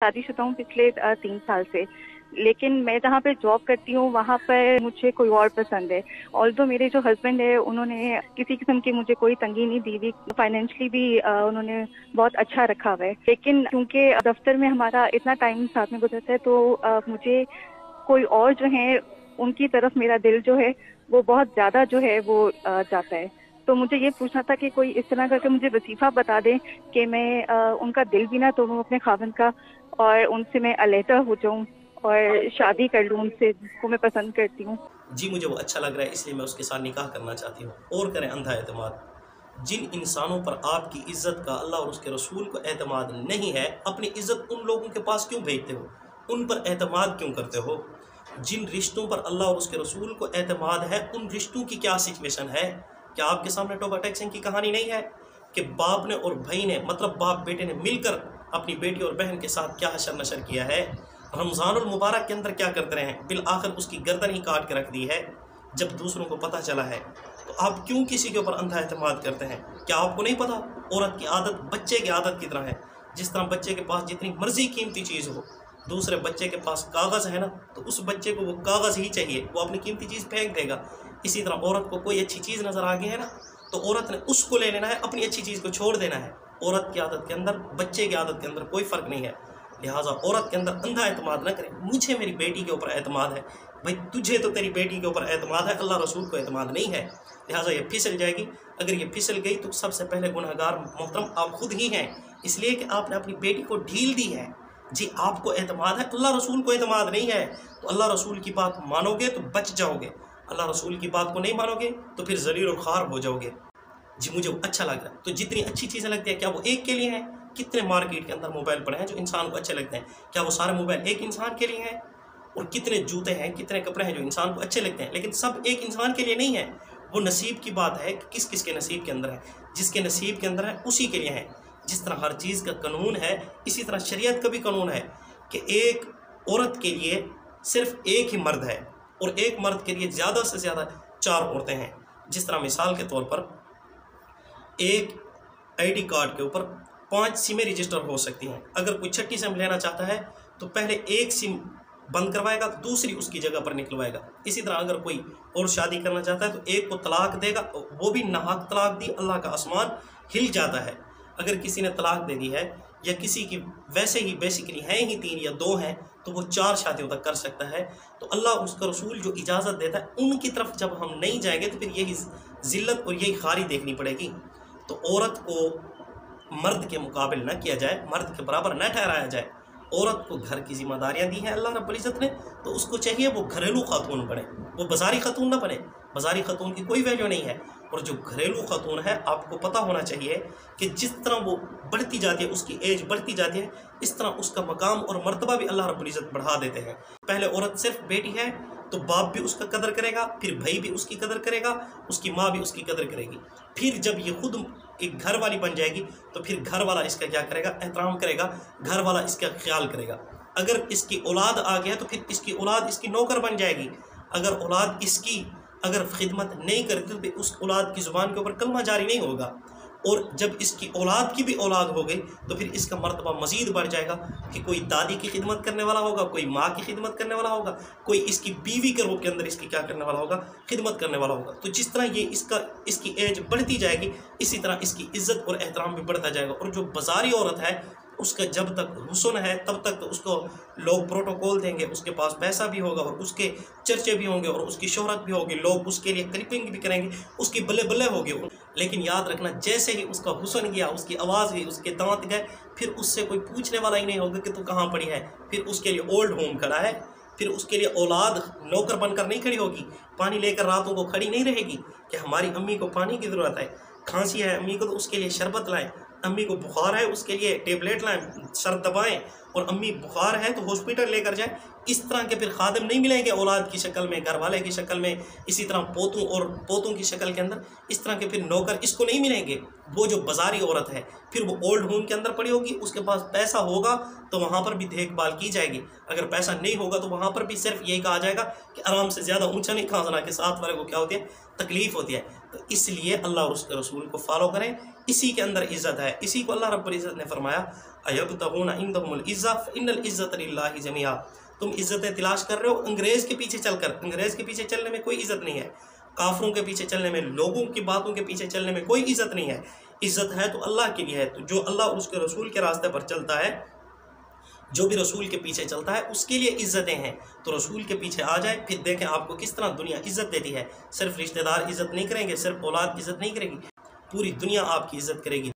शादीशुदा हूँ पिछले 3 साल से। लेकिन मैं जहाँ पे जॉब करती हूँ वहाँ पर मुझे कोई और पसंद है। ऑल्दो मेरे जो हस्बैंड है उन्होंने किसी किस्म की मुझे कोई तंगी नहीं दी हुई, फाइनेंशियली भी उन्होंने बहुत अच्छा रखा हुआ है। लेकिन क्योंकि दफ्तर में हमारा इतना टाइम साथ में गुजरता है तो मुझे कोई और जो है उनकी तरफ मेरा दिल जो है वो बहुत ज्यादा जो है वो जाता है। तो मुझे ये पूछना था कि कोई इस तरह करके मुझे वजीफा बता दें कि मैं उनका दिल भी ना तोड़ूं अपने खाविंद का, और उनसे मैं अलहदा हो जाऊं और शादी कर लूं उनसे जिसको मैं पसंद करती हूँ। जी मुझे वो अच्छा लग रहा है, इसलिए मैं उसके साथ निकाह करना चाहती हूँ। और करें अंधा एतमाद। जिन इंसानों पर आपकी इज़्ज़त का अल्लाह और उसके रसूल को एतमाद नहीं है, अपनी इज़्ज़त उन लोगों के पास क्यों भेजते हो? उन पर एतमाद क्यों करते हो? जिन रिश्तों पर अल्लाह और उसके रसूल को एतमाद है, उन रिश्तों की क्या सिचुएशन है? क्या आपके सामने टोबा टैक्सिंग की कहानी नहीं है कि बाप ने और भाई ने, मतलब बाप बेटे ने मिलकर अपनी बेटी और बहन के साथ क्या हशर नशर किया है? रमज़ानुल मुबारक के अंदर क्या करते रहे हैं? बिल आखिर उसकी गर्दन ही काट के रख दी है जब दूसरों को पता चला है। तो आप क्यों किसी के ऊपर अंधा एतमाद करते हैं? क्या आपको नहीं पता औरत की आदत बच्चे की आदत की तरह है? जिस तरह बच्चे के पास जितनी मर्जी कीमती चीज़ हो, दूसरे बच्चे के पास कागज़ है ना, तो उस बच्चे को वो कागज़ ही चाहिए, वो अपनी कीमती चीज़ फेंक देगा। इसी तरह औरत को कोई अच्छी चीज़ नज़र आ गई है ना, तो औरत ने उसको ले लेना है, अपनी अच्छी चीज़ को छोड़ देना है। औरत की आदत के अंदर बच्चे की आदत के अंदर कोई फ़र्क नहीं है। लिहाजा औरत के अंदर अंधा एतमाद न करें। मुझे मेरी बेटी के ऊपर एतमाद है, भाई तुझे तो तेरी बेटी के ऊपर एतमाद है, अल्लाह रसूल को एतमाद नहीं है। लिहाजा ये फिसल जाएगी। अगर ये फिसल गई तो सबसे पहले गुनहगार मोहतरम आप खुद ही हैं, इसलिए कि आपने अपनी बेटी को ढील दी है। जी आपको एतमाद है, अल्लाह रसूल को एतमाद नहीं है। तो अल्लाह रसूल की बात मानोगे तो बच जाओगे, अल्लाह रसूल की बात को नहीं मानोगे तो फिर ज़लील और ख़ार हो जाओगे। जी मुझे वो अच्छा लग रहा है। तो जितनी अच्छी चीज़ें लगती हैं क्या वो एक के लिए हैं? कितने मार्केट के अंदर मोबाइल पड़े हैं जो इंसान को अच्छे लगते हैं, क्या वो सारे मोबाइल एक इंसान के लिए हैं? और कितने जूते हैं, कितने कपड़े हैं जो इंसान को अच्छे लगते हैं, लेकिन सब एक इंसान के लिए नहीं है। वो नसीब की बात है कि किस किस के नसीब के अंदर है। जिसके नसीब के अंदर है उसी के लिए है। जिस तरह हर चीज़ का कानून है, इसी तरह शरीयत का भी कानून है कि एक औरत के लिए सिर्फ एक ही मर्द है और एक मर्द के लिए ज़्यादा से ज़्यादा 4 औरतें हैं। जिस तरह मिसाल के तौर पर एक आईडी कार्ड के ऊपर 5 सिमें रजिस्टर हो सकती हैं। अगर कोई छठी सिम लेना चाहता है तो पहले एक सिम बंद करवाएगा, दूसरी उसकी जगह पर निकलवाएगा। इसी तरह अगर कोई और शादी करना चाहता है तो एक को तलाक देगा, वो भी नाहक तलाक दी, अल्लाह का आसमान हिल जाता है। अगर किसी ने तलाक दे दी है या किसी की वैसे ही बेसिकली हैं ही 3 या 2 हैं तो वो 4 शादियों तक कर सकता है। तो अल्लाह उसका रसूल जो इजाज़त देता है उनकी तरफ जब हम नहीं जाएंगे तो फिर यही ज़िल्लत और यही खारी देखनी पड़ेगी। तो औरत को मर्द के मुकाबिल न किया जाए, मर्द के बराबर न ठहराया जाए। औरत को घर की जिम्मेदारियां दी हैं अल्लाह रब्बुल इज़्ज़त ने, तो उसको चाहिए वो घरेलू खातून बने, वो बाजारी खातून न बने। बाजारी खातून की कोई वैल्यू नहीं है। और जो घरेलू खातून है, आपको पता होना चाहिए कि जिस तरह वो बढ़ती जाती है, उसकी एज बढ़ती जाती है, इस तरह उसका मकाम और मर्तबा भी अल्लाह रब्बुल इज़्ज़त बढ़ा देते हैं। पहले औरत सिर्फ बेटी है तो बाप भी उसका कदर करेगा, फिर भाई भी उसकी कदर करेगा, उसकी माँ भी उसकी कदर करेगी। फिर जब ये खुद एक घर वाली बन जाएगी तो फिर घर वाला इसका क्या करेगा? एहतराम करेगा, घर वाला इसका ख्याल करेगा। अगर इसकी औलाद आ गया तो फिर इसकी औलाद इसकी नौकर बन जाएगी। अगर औलाद इसकी अगर खिदमत नहीं करती तो फिर उस औलाद की ज़ुबान के ऊपर कलमा जारी नहीं होगा। और जब इसकी औलाद की भी औलाद हो गई तो फिर इसका मर्तबा मज़ीद बढ़ जाएगा कि कोई दादी की खिदमत करने वाला होगा, कोई माँ की खिदमत करने वाला होगा, कोई इसकी बीवी के रूप के अंदर इसकी क्या करने वाला होगा? खिदमत करने वाला होगा। तो जिस तरह ये इसकी एज बढ़ती जाएगी, इसी तरह इसकी इज़्ज़त और एहतराम भी बढ़ता जाएगा। और जो बाजारी औरत है उसका जब तक हुस्न है तब तक तो उसको लोग प्रोटोकॉल देंगे, उसके पास पैसा भी होगा और उसके चर्चे भी होंगे और उसकी शोहरत भी होगी, लोग उसके लिए क्लिपिंग भी करेंगे, उसकी बल्ले बल्ले होगी। लेकिन याद रखना, जैसे ही उसका हुस्न गया, उसकी आवाज़ गई, उसके दांत गए, फिर उससे कोई पूछने वाला ही नहीं होगा कि तू कहाँ पड़ी है। फिर उसके लिए ओल्ड होम खड़ा है, फिर उसके लिए औलाद नौकर बनकर नहीं खड़ी होगी, पानी लेकर रातों को खड़ी नहीं रहेगी कि हमारी अम्मी को पानी की ज़रूरत है, खांसी है अम्मी को तो उसके लिए शरबत लाएं, अम्मी को बुखार है उसके लिए टेबलेट लाएं, सर दबाएं, और अम्मी बुखार है तो हॉस्पिटल लेकर जाएं। इस तरह के फिर खादिम नहीं मिलेंगे औलाद की शक्ल में, घर वाले की शक्ल में, इसी तरह पोतों और पोतों की शक्ल के अंदर इस तरह के फिर नौकर इसको नहीं मिलेंगे। वो जो बाजारी औरत है फिर वो ओल्ड होम के अंदर पड़ी होगी, उसके पास पैसा होगा तो वहाँ पर भी देखभाल की जाएगी, अगर पैसा नहीं होगा तो वहाँ पर भी सिर्फ यही कहा जाएगा कि आराम से ज़्यादा ऊँचा नहीं खांसना, कि साथ वाले को क्या होती है? तकलीफ़ होती है। تو اس لیے اللہ اور اس کے رسول کو فالو کریں، اسی کے اندر عزت ہے۔ اسی کو اللہ رب العزت نے فرمایا اَيَبْتَغُونَ عِندَهُمُ الْعِزَّةَ فَإِنَّ الْعِزَّةَ لِلَّهِ جَمِيعًا، تم عزتیں تلاش کر رہے ہو انگریز کے پیچھے چل کر، انگریز کے پیچھے چلنے میں کوئی عزت نہیں ہے، کافروں کے پیچھے چلنے میں، لوگوں کی باتوں کے پیچھے چلنے میں کوئی عزت نہیں ہے۔ عزت ہے تو اللہ کے لیے ہے، تو جو اللہ اور اس کے رسول کے راستے پر چلتا ہے، جو بھی رسول کے پیچھے چلتا ہے اس کے لیے عزتیں ہیں۔ تو رسول کے پیچھے آ جائے، پھر دیکھیں آپ کو کس طرح دنیا عزت دیتی ہے۔ صرف رشتہ دار عزت نہیں کریں گے، صرف اولاد عزت نہیں کرے گی، پوری دنیا آپ کی عزت کرے گی۔